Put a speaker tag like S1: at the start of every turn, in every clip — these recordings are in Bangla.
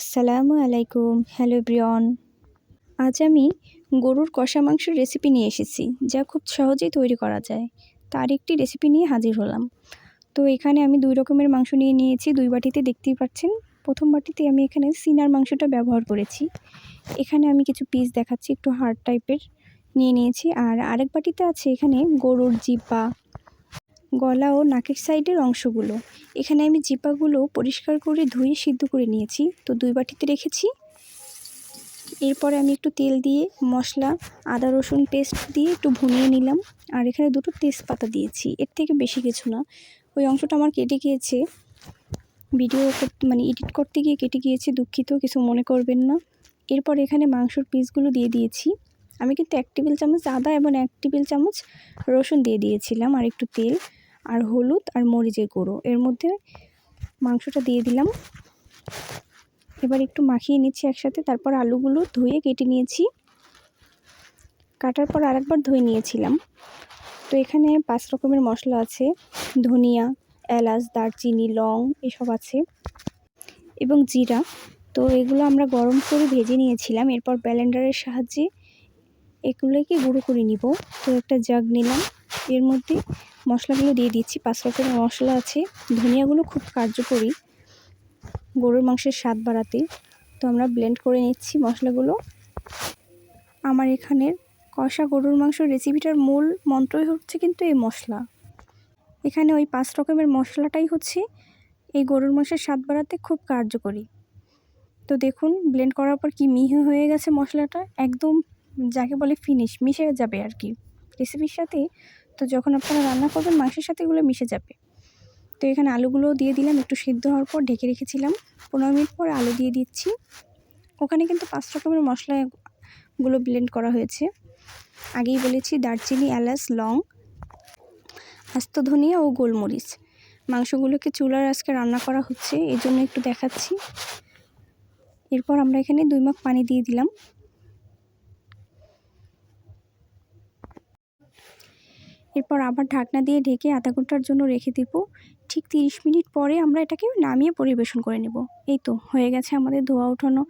S1: আসসালামু আলাইকুম। Hello everyone. আজ আমি গরুর কষা মাংসের রেসিপি নিয়ে এসেছি, যা খুব সহজেই তৈরি করা যায়। তার একটি রেসিপি নিয়ে হাজির হলাম। তো এখানে আমি 2 রকমের মাংস নিয়ে নিয়েছি 2 বাটিতে, দেখতেই পাচ্ছেন। প্রথম বাটিতে আমি এখানে সিনার মাংসটা ব্যবহার করেছি। এখানে আমি কিছু পিস দেখাচ্ছি, একটু হার্ড টাইপের নিয়ে নিয়েছি। আর আরেক বাটিতে আছে এখানে গরুর জিহ্বা, গলা ও নাকের সাইডের অংশগুলো। এখানে আমি জিহ্বাগুলো পরিষ্কার করে ধুয়ে সিদ্ধ করে নিয়েছি, তো 2 বাটিতে রেখেছি। এরপরে আমি একটু তেল দিয়ে মশলা, আদা রসুন পেস্ট দিয়ে একটু ভুনিয়ে নিলাম। আর এখানে 2টো তেজপাতা দিয়েছি, এর থেকে বেশি কিছু না। ওই অংশটা আমার কেটে গিয়েছে, ভিডিও এডিট করতে গিয়ে কেটে গিয়েছে, দুঃখিত, কিছু মনে করবেন না। এরপর এখানে মাংসর পিসগুলো দিয়ে দিয়েছি। আমি কিন্তু 1 টেবিল চামচ আদা এবং 1 টেবিল চামচ রসুন দিয়ে দিয়েছিলাম, আর একটু তেল আর হলুদ আর মরিচের গুঁড়ো এর মধ্যে মাংসটা দিয়ে দিলাম। এবার একটু মাখিয়ে নিচ্ছি একসাথে। তারপর আলুগুলো ধুয়ে কেটে নিয়েছি, কাটার পর আরেকবার ধুয়ে নিয়েছিলাম। তো এখানে 5 রকমের মশলা আছে, ধনিয়া, এলাচ, দারচিনি, লং এসব আছে এবং জিরা। তো এগুলো আমরা গরম করে ভেজে নিয়েছিলাম। এরপর ব্লেন্ডারের সাহায্যে এগুলোকে গুঁড়ো করে নিব। তো একটা জাগ নিলাম, এর মধ্যে মশলাগুলো দিয়ে দিচ্ছি। 5 রকমের মশলা আছে। ধনিয়াগুলো খুব কার্যকরী গরুর মাংসের স্বাদ বাড়াতে। তো আমরা ব্লেন্ড করে নিচ্ছি মশলাগুলো। আমার এখানের কষা গরুর মাংস রেসিপিটার মূল মন্ত্রই হচ্ছে কিন্তু এই মশলা। এখানে ওই 5 রকমের মশলাটাই হচ্ছে এই গরুর মাংসের স্বাদ বাড়াতে খুব কার্যকরী। তো দেখুন ব্লেন্ড করার পর কি মিহি হয়ে গেছে মশলাটা, একদম যাকে বলে ফিনিশ, মিশে যাবে আর কি রেসিপির সাথে। তো যখন আপনারা রান্না করবেন মাংসের সাথে এগুলো মিশে যাবে। তো এখানে আলুগুলোও দিয়ে দিলাম, একটু সিদ্ধ হওয়ার পর ঢেকে রেখেছিলাম। 15 মিনিট পর আলু দিয়ে দিচ্ছি। ওখানে কিন্তু 5 রকমের মশলাগুলো ব্লেন্ড করা হয়েছে। আগেই বলেছি, দারচিনি, এলাচ, লং, আস্ত ধনিয়া ও গোলমরিচ। মাংসগুলোকে চুলার আজকে রান্না করা হচ্ছে, এই জন্য একটু দেখাচ্ছি। এরপর আমরা এখানে 2 মগ পানি দিয়ে দিলাম। এরপর আবার ঢাকনা দিয়ে ঢেকে আধা ঘন্টার জন্য রেখে দেব। ঠিক 30 মিনিট পরে আমরা এটাকে নামিয়ে পরিবেশন করে নেব। এই তো হয়ে গেছে আমাদের ধোয়া ওঠানো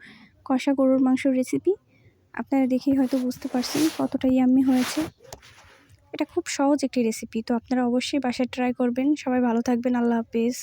S1: কষা গরুর মাংসের রেসিপি। আপনারা দেখেই হয়তো বুঝতে পারছেন কতটা ইয়াম্মি হয়েছে। এটা খুব সহজ একটি রেসিপি, তো আপনারা অবশ্যই বাসায় ট্রাই করবেন। সবাই ভালো থাকবেন। আল্লাহ হাফেজ।